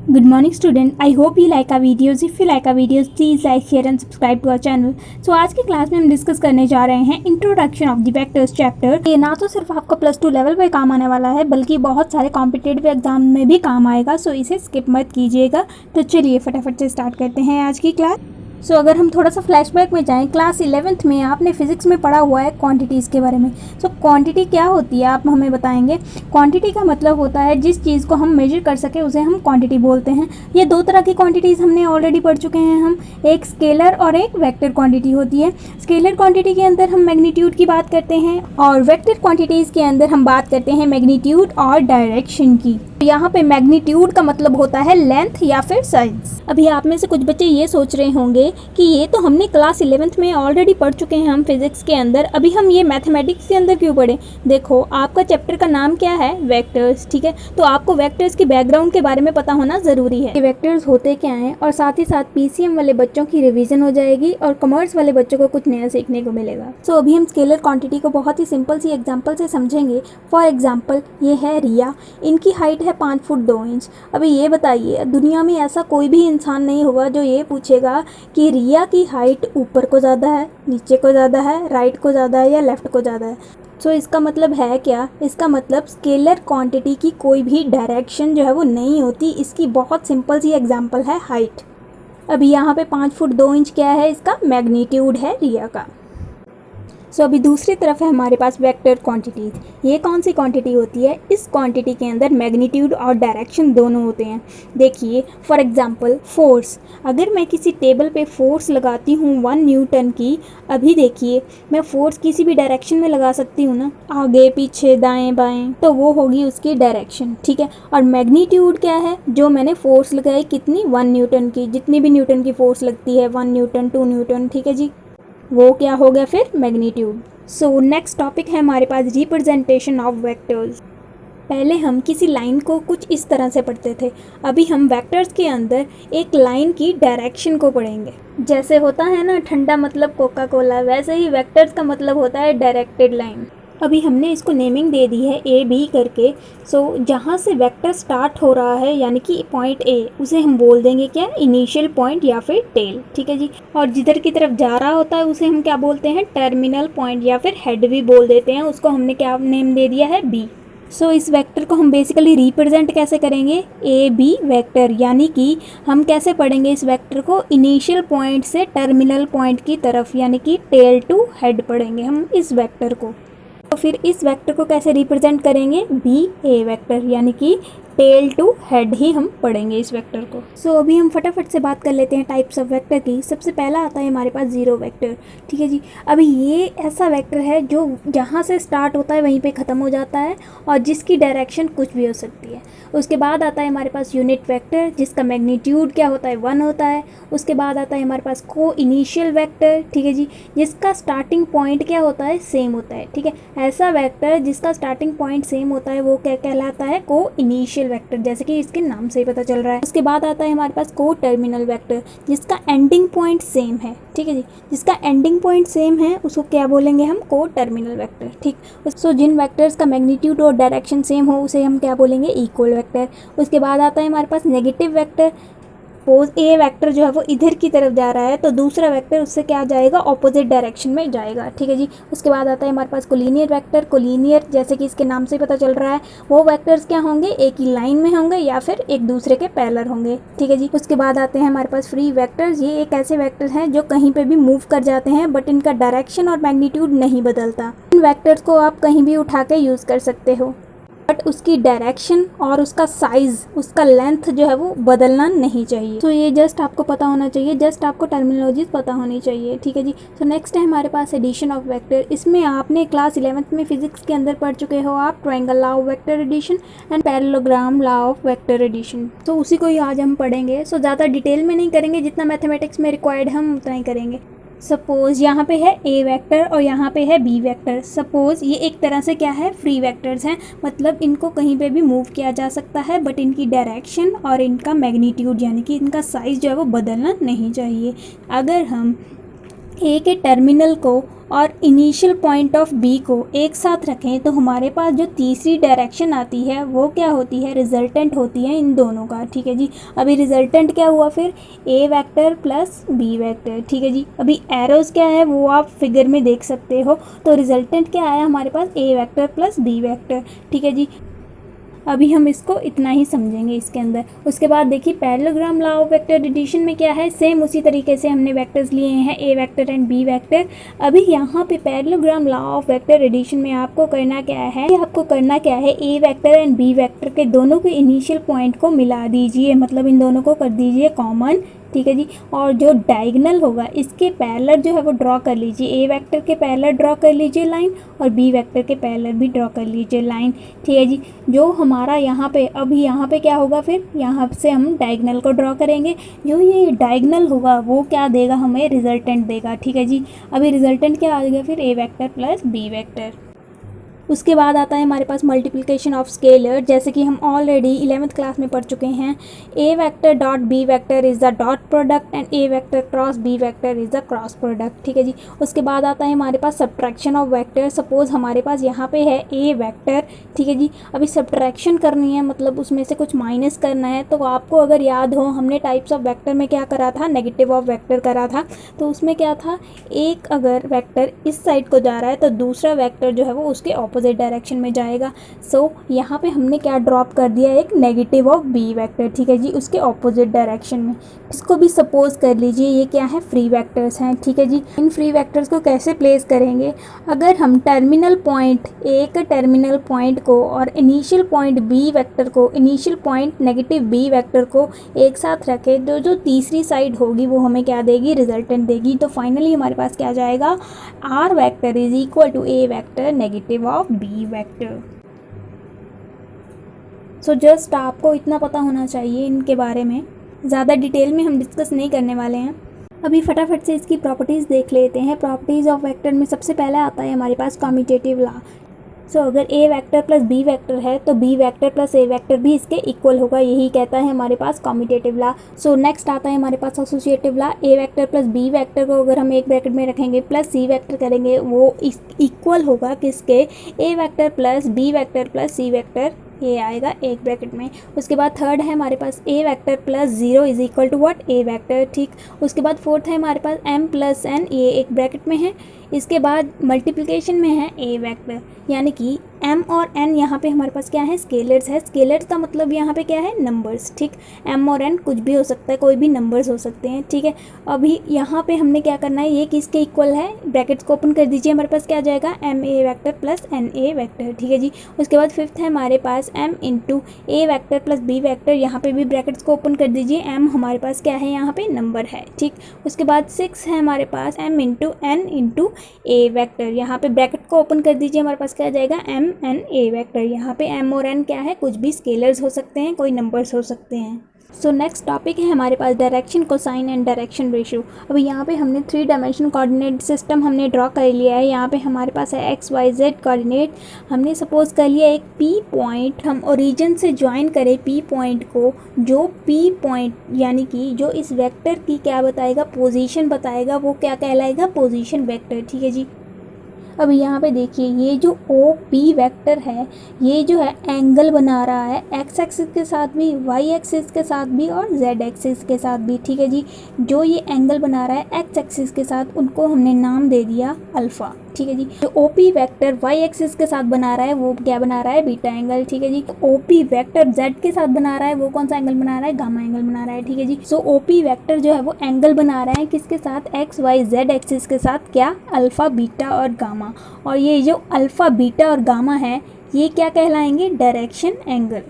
Good morning student. I hope you like our videos. If you like our videos, please like, share and subscribe to our channel. So आज की class में हम discuss करने जा रहे हैं introduction of the vectors chapter. ये ना तो सिर्फ आपको +2 लेवल पे काम आने वाला है बल्कि बहुत सारे कॉम्पिटिटिव एग्जाम में भी काम आएगा, सो इसे स्किप मत कीजिएगा। तो चलिए फटाफट से स्टार्ट करते हैं आज की क्लास। अगर हम थोड़ा सा फ्लैशबैक में जाएं, क्लास 11th में आपने फिजिक्स में पढ़ा हुआ है क्वांटिटीज़ के बारे में। क्वांटिटी क्या होती है आप हमें बताएंगे। क्वांटिटी का मतलब होता है जिस चीज़ को हम मेजर कर सके उसे हम क्वांटिटी बोलते हैं। ये दो तरह की क्वांटिटीज़ हमने ऑलरेडी पढ़ चुके हैं हम, एक स्केलर और एक वेक्टर क्वांटिटी होती है। स्केलर क्वांटिटी के अंदर हम मैग्नीट्यूड की बात करते हैं और वेक्टर क्वांटिटीज़ के अंदर हम बात करते हैं मैग्नीट्यूड और डायरेक्शन की। यहाँ पे मैग्नीट्यूड का मतलब होता है लेंथ या फिर साइज। अभी आप में से कुछ बच्चे ये सोच रहे होंगे कि ये तो हमने क्लास 11th में ऑलरेडी पढ़ चुके हैं हम फिजिक्स के अंदर, अभी हम ये मैथमेटिक्स के अंदर क्यों पढ़े। देखो आपका चैप्टर का नाम क्या है, वेक्टर्स, ठीक है। तो आपको वेक्टर्स की बैकग्राउंड के बारे में पता होना ज़रूरी है कि वेक्टर्स होते क्या हैं, और साथ ही साथ पीसीएम वाले बच्चों की रिविजन हो जाएगी और कॉमर्स वाले बच्चों को कुछ नया सीखने को मिलेगा। अभी हम स्केलर क्वांटिटी को बहुत ही सिंपल सी एग्जाम्पल से समझेंगे। फॉर एग्जाम्पल ये है रिया, इनकी हाइट है 5 फुट 2 इंच। अभी ये बताइए दुनिया में ऐसा कोई भी इंसान नहीं होगा जो ये पूछेगा कि रिया की हाइट ऊपर को ज़्यादा है, नीचे को ज़्यादा है, राइट को ज़्यादा है या लेफ़्ट को ज़्यादा है। इसका मतलब है क्या, इसका मतलब स्केलर क्वांटिटी की कोई भी डायरेक्शन जो है वो नहीं होती। इसकी बहुत सिंपल सी एग्जांपल है हाइट। अभी यहाँ पे 5 फुट 2 इंच क्या है, इसका मैग्नीट्यूड है रिया का। अभी दूसरी तरफ है हमारे पास वेक्टर क्वांटिटीज़। ये कौन सी क्वांटिटी होती है, इस क्वांटिटी के अंदर मैग्नीट्यूड और डायरेक्शन दोनों होते हैं। देखिए फॉर एग्जांपल फोर्स, अगर मैं किसी टेबल पे फोर्स लगाती हूँ 1 न्यूटन की, अभी देखिए मैं फोर्स किसी भी डायरेक्शन में लगा सकती हूँ ना, आगे पीछे दाएं बाएं, तो वो होगी उसकी डायरेक्शन, ठीक है। और मैग्नीट्यूड क्या है, जो मैंने फोर्स लगाई कितनी 1 न्यूटन की, जितनी भी न्यूटन की फोर्स लगती है 1 न्यूटन 2 न्यूटन, ठीक है जी, वो क्या हो गया फिर मैग्नीट्यूड। नेक्स्ट टॉपिक है हमारे पास रिप्रेजेंटेशन ऑफ वेक्टर्स। पहले हम किसी लाइन को कुछ इस तरह से पढ़ते थे, अभी हम वेक्टर्स के अंदर एक लाइन की डायरेक्शन को पढ़ेंगे। जैसे होता है ना ठंडा मतलब कोका कोला, वैसे ही वेक्टर्स का मतलब होता है डायरेक्टेड लाइन। अभी हमने इसको नेमिंग दे दी है ए बी करके। जहाँ से वेक्टर स्टार्ट हो रहा है यानी कि पॉइंट ए, उसे हम बोल देंगे क्या, इनिशियल पॉइंट या फिर टेल, ठीक है जी। और जिधर की तरफ जा रहा होता है उसे हम क्या बोलते हैं, टर्मिनल पॉइंट या फिर हेड भी बोल देते हैं। उसको हमने क्या नेम दे दिया है बी। इस वेक्टर को हम बेसिकली रिप्रेजेंट कैसे करेंगे, ए बी वेक्टर, यानी कि हम कैसे पढ़ेंगे इस वेक्टर को, इनिशियल पॉइंट से टर्मिनल पॉइंट की तरफ, यानी कि टेल टू हेड पढ़ेंगे हम इस वेक्टर को। फिर इस वेक्टर को कैसे रिप्रेजेंट करेंगे, बी ए वेक्टर, यानी कि टेल टू हेड ही हम पढ़ेंगे इस वेक्टर को। अभी हम फटाफट से बात कर लेते हैं टाइप्स ऑफ वेक्टर की। सबसे पहला आता है हमारे पास जीरो वेक्टर, ठीक है जी। अभी ये ऐसा वेक्टर है जो जहाँ से स्टार्ट होता है वहीं पे ख़त्म हो जाता है और जिसकी डायरेक्शन कुछ भी हो सकती है। उसके बाद आता है हमारे पास यूनिट वेक्टर, जिसका मैग्नीट्यूड क्या होता है 1 होता है। उसके बाद आता है हमारे पास को इनिशियल वेक्टर, ठीक है जी, जिसका स्टार्टिंग पॉइंट क्या होता है, सेम होता है, ठीक है। ऐसा वेक्टर जिसका स्टार्टिंग पॉइंट सेम होता है वो क्या कहलाता है, को इनिशियल वेक्टर, जैसे कि इसके नाम से ही पता चल रहा है। उसके बाद आता है हमारे पास को टर्मिनल वेक्टर, जिसका एंडिंग पॉइंट सेम है, ठीक है जी। जिसका एंडिंग पॉइंट सेम है उसको क्या बोलेंगे हम, को टर्मिनल वेक्टर, ठीक। जिन वेक्टर्स का मैग्नीट्यूड और डायरेक्शन सेम हो उसे हम क्या बोलेंगे, इक्वल वेक्टर। उसके बाद आता है हमारे पास नेगेटिव वेक्टर। सपोज ए वेक्टर जो है वो इधर की तरफ जा रहा है तो दूसरा वेक्टर उससे क्या जाएगा, ऑपोजिट डायरेक्शन में जाएगा, ठीक है जी। उसके बाद आता है हमारे पास कोलिनियर वेक्टर। कोलिनियर जैसे कि इसके नाम से पता चल रहा है, वो वेक्टर्स क्या होंगे, एक ही लाइन में होंगे या फिर एक दूसरे के पैरेलल होंगे, ठीक है जी। उसके बाद आते हैं हमारे पास फ्री वेक्टर्स। ये एक ऐसे वेक्टर हैं जो कहीं पर भी मूव कर जाते हैं बट इनका डायरेक्शन और मैग्नीट्यूड नहीं बदलता। इन वेक्टर्स को आप कहीं भी उठा के यूज़ कर सकते हो बट उसकी डायरेक्शन और उसका साइज, उसका लेंथ जो है वो बदलना नहीं चाहिए। ये जस्ट आपको पता होना चाहिए, जस्ट आपको टर्मिनोलॉजीज पता होनी चाहिए, ठीक है जी। नेक्स्ट है हमारे पास एडिशन ऑफ वेक्टर। इसमें आपने क्लास 11th में फिजिक्स के अंदर पढ़ चुके हो आप triangle law of vector addition and parallelogram law of vector addition. उसी को ही आज हम पढ़ेंगे। ज़्यादा डिटेल में नहीं करेंगे, जितना मैथमेटिक्स में रिक्वायर्ड हम उतना ही करेंगे। सपोज़ यहाँ पे है ए वेक्टर और यहाँ पे है बी वेक्टर। सपोज़ ये एक तरह से क्या है, फ्री वेक्टर्स हैं, मतलब इनको कहीं पे भी मूव किया जा सकता है बट इनकी डायरेक्शन और इनका मैग्नीट्यूड यानी कि इनका साइज़ जो है वो बदलना नहीं चाहिए। अगर हम ए के टर्मिनल को और इनिशियल पॉइंट ऑफ बी को एक साथ रखें तो हमारे पास जो तीसरी डायरेक्शन आती है वो क्या होती है, रिजल्टेंट होती है इन दोनों का। ठीक है जी, अभी रिजल्टेंट क्या हुआ फिर, ए वेक्टर प्लस बी वेक्टर। ठीक है जी, अभी एरोज क्या है वो आप फिगर में देख सकते हो, तो रिजल्टेंट क्या आया हमारे पास, A vector plus B vector. ठीक है जी, अभी हम इसको इतना ही समझेंगे इसके अंदर। उसके बाद देखिए parallelogram law of vector addition में क्या है, सेम उसी तरीके से हमने वेक्टर्स लिए हैं, A vector and B vector. अभी यहाँ पे parallelogram law of vector addition में आपको करना क्या है, A vector and B vector के दोनों के इनिशियल पॉइंट को मिला दीजिए, मतलब इन दोनों को कर दीजिए कॉमन। ठीक है जी, और जो डायगोनल होगा इसके पैरेलल जो है वो ड्रॉ कर लीजिए, ए वेक्टर के पैरेलल ड्रॉ कर लीजिए लाइन और बी वेक्टर के पैरेलल भी ड्रॉ कर लीजिए लाइन। ठीक है जी, जो हमारा यहाँ पे अभी यहाँ पे क्या होगा, फिर यहाँ से हम डायगोनल को ड्रॉ करेंगे, जो ये डायगोनल होगा वो क्या देगा, हमें रिजल्टेंट देगा। ठीक है जी, अभी रिजल्टेंट क्या आ गया फिर, ए वेक्टर प्लस बी वेक्टर। उसके बाद आता है हमारे पास मल्टीप्लिकेशन ऑफ स्केलर, जैसे कि हम ऑलरेडी 11th क्लास में पढ़ चुके हैं। A vector dot B vector is the dot product and A vector cross B vector is the cross product. ठीक है जी, उसके बाद आता है हमारे पास सब्ट्रैक्शन ऑफ वेक्टर। सपोज हमारे पास यहाँ पे है ए वेक्टर, ठीक है जी, अभी सब्ट्रैक्शन करनी है, मतलब उसमें से कुछ माइनस करना है। तो आपको अगर याद हो हमने टाइप्स ऑफ वेक्टर में क्या करा था, नेगेटिव ऑफ वेक्टर करा था। तो उसमें क्या था, एक अगर वेक्टर इस साइड को जा रहा है तो दूसरा वेक्टर जो है वो उसके अपोजिट डायरेक्शन में जाएगा। सो यहाँ पे हमने क्या ड्रॉप कर दिया, एक नेगेटिव ऑफ बी वेक्टर। ठीक है जी, उसके अपोजिट डायरेक्शन में। इसको भी सपोज कर लीजिए ये क्या है, फ्री वेक्टर्स हैं। ठीक है जी, इन फ्री वेक्टर्स को कैसे प्लेस करेंगे, अगर हम टर्मिनल पॉइंट ए के टर्मिनल पॉइंट को और इनिशियल पॉइंट बी वेक्टर को, initial point negative B vector को एक साथ रखें तो जो तीसरी साइड होगी वो हमें क्या देगी, रिजल्टेंट देगी। तो फाइनली हमारे पास क्या आ जाएगा, R vector is equal to A vector negative of B vector. So just आपको इतना पता होना चाहिए इनके बारे में, ज़्यादा डिटेल में हम डिस्कस नहीं करने वाले हैं। अभी फटाफट से इसकी प्रॉपर्टीज़ देख लेते हैं। प्रॉपर्टीज़ ऑफ वेक्टर में सबसे पहले आता है हमारे पास कम्यूटेटिव लॉ। सो अगर A vector plus B vector है तो B vector plus A vector भी इसके इक्वल होगा, यही कहता है हमारे पास कम्यूटेटिव लॉ। सो नेक्स्ट आता है हमारे पास associative law. A vector plus B vector को अगर हम एक ब्रैकेट में रखेंगे प्लस सी वेक्टर करेंगे, वो इक्वल होगा किसके, A vector plus B vector plus C vector, ये आएगा एक ब्रैकेट में। उसके बाद थर्ड है हमारे पास A vector plus 0 is equal to what, A vector. ठीक, उसके बाद फोर्थ है हमारे पास एम प्लस एन, ये एक ब्रैकेट में है। इसके बाद मल्टीप्लिकेशन में है ए वेक्टर, यानी कि एम और एन यहाँ पे हमारे पास क्या है, स्केलर्स है। स्केलर्स का मतलब यहाँ पे क्या है, नंबर्स। ठीक, एम और एन कुछ भी हो सकता है, कोई भी नंबर्स हो सकते हैं। ठीक है, अभी यहाँ पे हमने क्या करना है, ये किसके इक्वल है, ब्रैकेट्स को ओपन कर दीजिए, हमारे पास क्या आ जाएगा, M A vector plus N A vector. ठीक है जी, उसके बाद फिफ्थ है हमारे पास M into A vector plus B vector, यहाँ पे भी ब्रैकेट्स को ओपन कर दीजिए, एम हमारे पास क्या है, यहाँ पे नंबर है। ठीक, उसके बाद सिक्स है हमारे पास M into N into A vector, यहाँ पे ब्रैकेट को ओपन कर दीजिए, हमारे पास क्या आ जाएगा, एम एन ए वेक्टर। यहाँ पे एम और एन क्या है, कुछ भी स्केलर्स हो सकते हैं, कोई नंबर्स हो सकते हैं। सो नेक्स्ट टॉपिक है हमारे पास direction cosine and direction ratio. अभी यहाँ पे हमने 3 डायमेंशन कोऑर्डिनेट सिस्टम हमने ड्रॉ कर लिया है। यहाँ पे हमारे पास है एक्स वाई जेड कोऑर्डिनेट। हमने सपोज कर लिया एक पी पॉइंट, हम ओरिजिन से ज्वाइन करें पी पॉइंट को, जो पी पॉइंट यानी कि जो इस वेक्टर की क्या बताएगा, पोजीशन बताएगा, वो क्या कहलाएगा, पोजीशन वेक्टर। ठीक है जी, अब यहाँ पे देखिए ये जो ओ पी वेक्टर है, ये जो है एंगल बना रहा है एक्स एक्सिस के साथ भी, वाई एक्सिस के साथ भी और जेड एक्सिस के साथ भी। ठीक है जी, जो ये एंगल बना रहा है एक्स एक्सिस के साथ, उनको हमने नाम दे दिया अल्फ़ा। ठीक है जी, जो O P vector Y axis के साथ बना रहा है वो क्या बना रहा है, बीटा एंगल। ठीक है जी, तो ओ पी वेक्टर जेड के साथ बना रहा है वो कौन सा एंगल बना रहा है, गामा एंगल बना रहा है। ठीक है जी, सो ओ पी वेक्टर जो है वो एंगल बना रहा है किसके साथ, एक्स वाई जेड एक्सिस के साथ, क्या, अल्फ़ा बीटा और गामा। और ये जो अल्फ़ा बीटा और गामा है ये क्या कहलाएंगे, डायरेक्शन एंगल।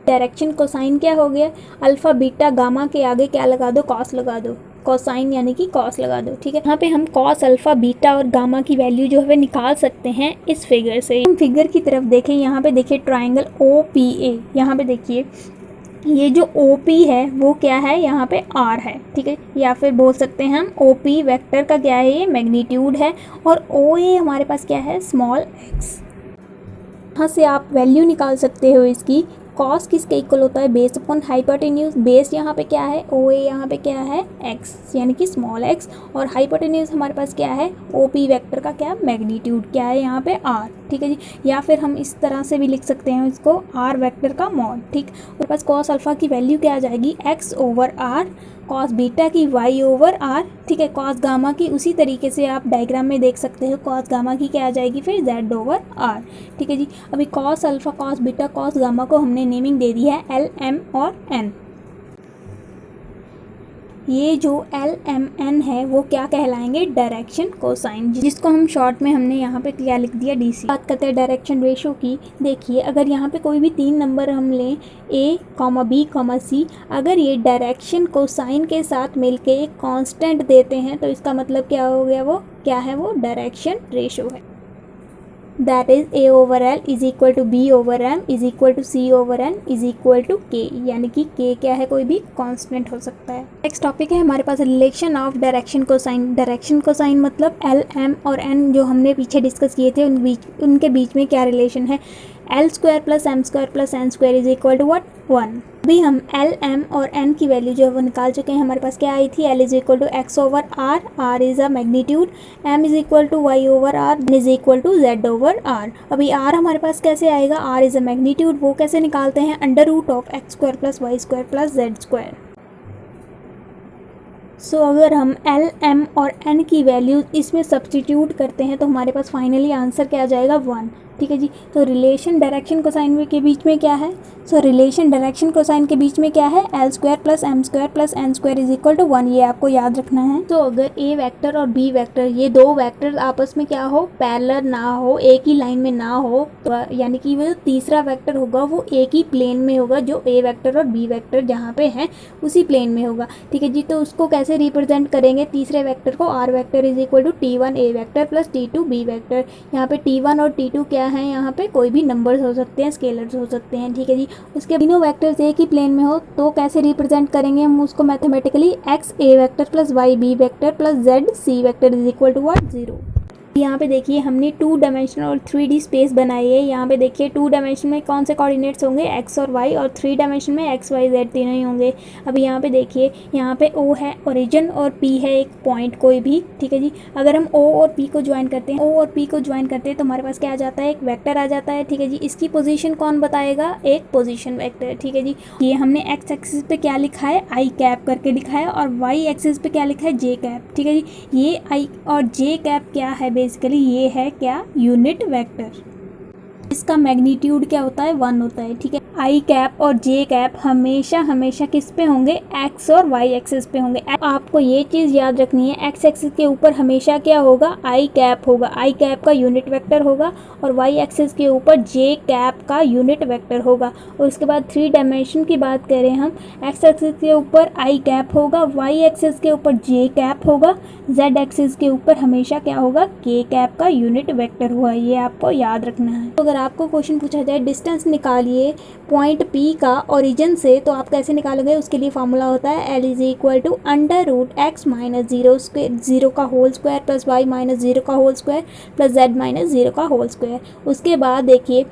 डायरेक्शन कोसाइन क्या हो गया, अल्फ़ा बीटा गामा के आगे क्या लगा दो, कॉस लगा दो, कोसाइन यानी कि कॉस लगा दो। ठीक है, यहाँ पे हम कॉस अल्फ़ा बीटा और गामा की वैल्यू जो है निकाल सकते हैं इस फिगर से। हम फिगर की तरफ देखें, यहाँ पे देखिए ट्राइंगल ओ पी ए, यहाँ पे देखिए ये जो ओ पी है वो क्या है, यहाँ पे आर है। ठीक है, या फिर बोल सकते हैं हम ओ पी वेक्टर का क्या है, ये मैग्नीट्यूड है, और ओ ए हमारे पास क्या है, स्मॉल एक्स। यहाँ से आप वैल्यू निकाल सकते हो इसकी, कॉस किसके इक्वल होता है, बेस अपॉन हाइपोटेन्यूज। बेस यहाँ पे क्या है, ओ ए, यहाँ पे क्या है एक्स यानी कि स्मॉल एक्स, और हाइपोटेन्यूज हमारे पास क्या है, ओ पी वेक्टर का क्या मैग्नीट्यूड क्या है यहाँ पे आर, ठीक है जी। या फिर हम इस तरह से भी लिख सकते हैं इसको, आर वेक्टर का मॉड, ठीक। और पास कॉस अल्फा की वैल्यू क्या आ जाएगी, X over R, cos beta की वाई ओवर आर, ठीक है। कॉस गामा की उसी तरीके से आप डायग्राम में देख सकते हो, कॉस गामा की क्या आ जाएगी फिर जेड ओवर आर, ठीक है जी। अभी cos alpha, cos beta, cos gamma को हमने नेमिंग दे दी है एल, एम और एन। ये जो एल, एम, एन है वो क्या कहलाएंगे, डायरेक्शन कोसाइन, जिसको हम शॉर्ट में हमने यहाँ पे क्या लिख दिया, डीसी। बात करते हैं डायरेक्शन रेशो की। देखिए अगर यहाँ पे कोई भी 3 नंबर हम लें, ए कॉमा बी कॉमा सी, अगर ये डायरेक्शन कोसाइन के साथ मिलके एक कांस्टेंट देते हैं तो इसका मतलब क्या हो गया, वो क्या है, वो डायरेक्शन रेशो है। That is A over L is equal to B over M is equal to C over N is equal to K, यानी कि के क्या है, कोई भी कांस्टेंट हो सकता है। नेक्स्ट टॉपिक है हमारे पास relation of direction cosine. Direction cosine मतलब एल, एम और एन जो हमने पीछे डिस्कस किए थे उनके बीच में क्या रिलेशन है, L square plus M square plus N square is equal to what, 1। अभी हम एल, एम और एन की वैल्यू जो है वो निकाल चुके हैं। हमारे पास क्या आई थी, L is equal to X over R, R is a magnitude, M is equal to Y over R, N is equal to Z over R. अभी आर हमारे पास कैसे आएगा, आर इज अ मैग्नीट्यूड, वो कैसे निकालते हैं, under root of X square plus Y square plus Z square. So अगर हम एल, एम और एन की वैल्यू इसमें सब्सटीट्यूट करते हैं तो हमारे पास फाइनली आंसर क्या आ जाएगा, 1, ठीक है जी। तो रिलेशन डायरेक्शन कोसाइन के बीच में क्या है, सो रिलेशन डायरेक्शन कोसाइन के बीच में क्या है, L square plus M square plus N square is equal to 1, ये आपको याद रखना है। तो अगर ए वेक्टर और बी वेक्टर ये दो वेक्टर आपस में क्या हो, पैरेलल ना हो, एक ही लाइन में ना हो, तो यानी कि वो तीसरा वेक्टर होगा वो एक ही प्लेन में होगा, जो ए वेक्टर और बी वेक्टर जहाँ पे हैं उसी प्लेन में होगा, ठीक है जी। तो उसको कैसे रिप्रेजेंट करेंगे, तीसरे वेक्टर को R vector is equal to T1 A vector plus T2 B vector. यहाँ पे T1 और T2 क्या है, यहाँ पे कोई भी नंबर्स हो सकते हैं, स्केलर्स हो सकते हैं, ठीक है जी। उसके तीनों वेक्टर्स एक ही प्लेन में हो तो कैसे रिप्रेजेंट करेंगे हम उसको mathematically, X A vector plus Y B vector plus Z C vector is equal to what, 0। यहाँ पे देखिए हमने 2 डायमेंशनल और 3D स्पेस बनाई है। यहाँ पे देखिए 2 डायमेंशन में कौन से कोऑर्डिनेट्स होंगे, एक्स और वाई, और 3 डायमेंशन में एक्स वाई जेड तीनों ही होंगे। अभी यहाँ पे देखिए यहाँ पे O है ओरिजिन और P है एक पॉइंट कोई भी, ठीक है जी। अगर हम O और P को ज्वाइन करते हैं, O और P को ज्वाइन करते हैं तो हमारे पास क्या आ जाता है, एक वेक्टर आ जाता है, ठीक है जी। इसकी पोजीशन कौन बताएगा, एक पोजीशन वेक्टर, ठीक है जी। ये हमने एक्स एक्सिस पे क्या लिखा है, आई कैप करके लिखा है, और वाई एक्सिस पे क्या लिखा है, जे कैप, ठीक है जी। ये आई और जे कैप क्या है, बेसिकली ये है क्या, यूनिट वेक्टर। इसका मैग्नीट्यूड क्या होता है, 1 होता है, ठीक है। आई कैप और जे कैप हमेशा हमेशा किस पे होंगे, एक्स और वाई एक्सिस पे होंगे। आपको ये चीज़ याद रखनी है, एक्स एक्सिस के ऊपर हमेशा क्या होगा, आई कैप होगा, आई कैप का यूनिट वेक्टर होगा, और वाई एक्सिस के ऊपर जे कैप का यूनिट वेक्टर होगा। और उसके बाद 3 डायमेंशन की बात करें हम, एक्स एक्सिस के ऊपर आई कैप होगा, वाई एक्सिस के ऊपर जे कैप होगा, जेड एक्सिस के ऊपर हमेशा क्या होगा, के कैप का यूनिट वेक्टर हुआ, ये आपको याद रखना है। तो अगर आपको क्वेश्चन पूछा जाए डिस्टेंस निकालिए पॉइंट P का ओरिजिन से, तो आप कैसे निकालोगे, उसके लिए फॉर्मूला होता है L is equal to under root X minus zero का whole square plus Y minus zero का whole square plus Z minus zero का होल स्क्वायर। उसके बाद देखिए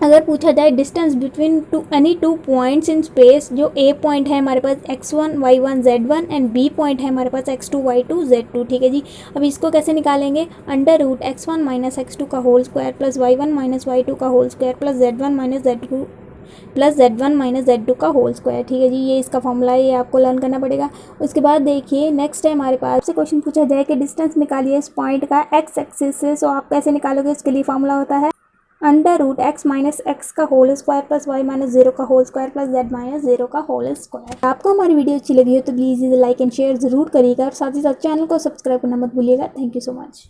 अगर पूछा जाए distance between any 2 points in space, जो ए पॉइंट है हमारे पास x1 y1 z1 and B point है हमारे पास x2 y2 z2, ठीक है जी। अब इसको कैसे निकालेंगे, under root x1 minus x2 का whole square plus y1 minus y2 का whole square plus z1 minus z2 plus z1 minus z2 का होल स्क्वायर, ठीक है जी। ये इसका फॉर्मूला है, ये आपको लर्न करना पड़ेगा। उसके बाद देखिए नेक्स्ट है हमारे पास से क्वेश्चन पूछा जाए कि डिस्टेंस निकालिए इस पॉइंट का एक्स एक्सिस से, सो आप कैसे निकालोगे, उसके लिए फॉर्मूला होता है under root X minus X का whole square plus Y minus zero का whole square plus Z minus zero का होल स्क्वायर। आपको हमारी वीडियो अच्छी लगी हो तो प्लीज़ इसे लाइक एंड शेयर जरूर करिएगा, और साथ ही साथ चैनल को सब्सक्राइब करना मत भूलिएगा। Thank you so much.